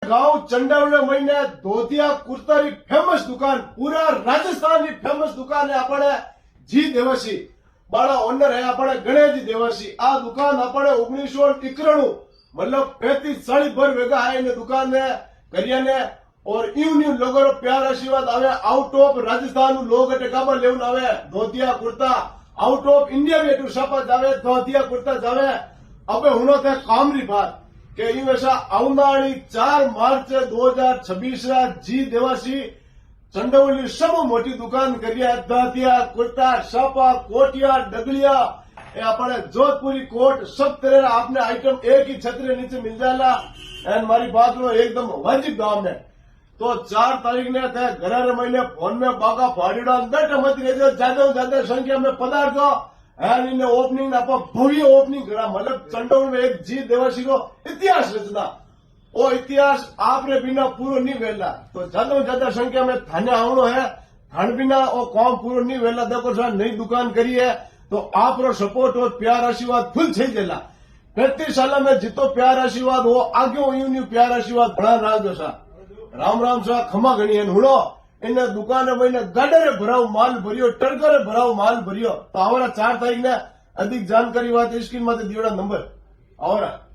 गांव चंडावड़े महीने धोतिया कुर्ता की फेमस दुकान पूरा राजस्थान की फेमस दुकान है अपने जी देवसी बाड़ा ओनर है अपने गणेश देवसी आ दुकान अपने 1991 मतलब 35-40 भर वेगा है इन दुकान ने करिया ने और न्यू लोगों रो प्यार आशीर्वाद आवे आउट ऑफ राजस्थान लोग टेका पर लेवन आवे धोतिया कुर्ता आउट ऑफ इंडिया भी एटू छापा जावे धोतिया कुर्ता जावे अब हुनो थे काम री बात કે એ વર્ષા આવનારી 4 માર્ચ 2026 ના જી દેવાસી ચંડોળની સૌ મોટી દુકાન કર્યા દાતિયા कुर्ता छापा कोटिया डगलिया ये अपने जोधपुरी कोट सब तरह आपने आइटम एक ही छतरे नीचे मिल जाएगा एंड मारी बात नो एकदम वाजिब दाम है तो 4 तारीख ने थे घर महीने फोन में बागा फाड़ीड़ा दट मत ज्यादा संख्या में पदार्थो and in opening Bhavya opening करा मतलब चंडोल में एक जी देवासी को इतिहास रचना वो इतिहास आपने बिना पूरा नहीं वेला तो ज्यादा संख्या में थाने आवनो है थान बिना वो काम पूरा नहीं वेला देखो सर नई दुकान करी है तो आप सपोर्ट और प्यार आशीर्वाद फुल थी देला 35 साल में जितो प्यार आशीर्वाद वो आगे यूं प्यार आशीर्वाद बना राखो सा राम सा खमा गणी हुड़ो इन दुकान महीने गाडरे भराव माल भरियो टरकरे भराव माल भरियो तो आवरा 4 तारीख ने अधिक जानकारी बात स्क्रीन में दियोड़ा नंबर आवरा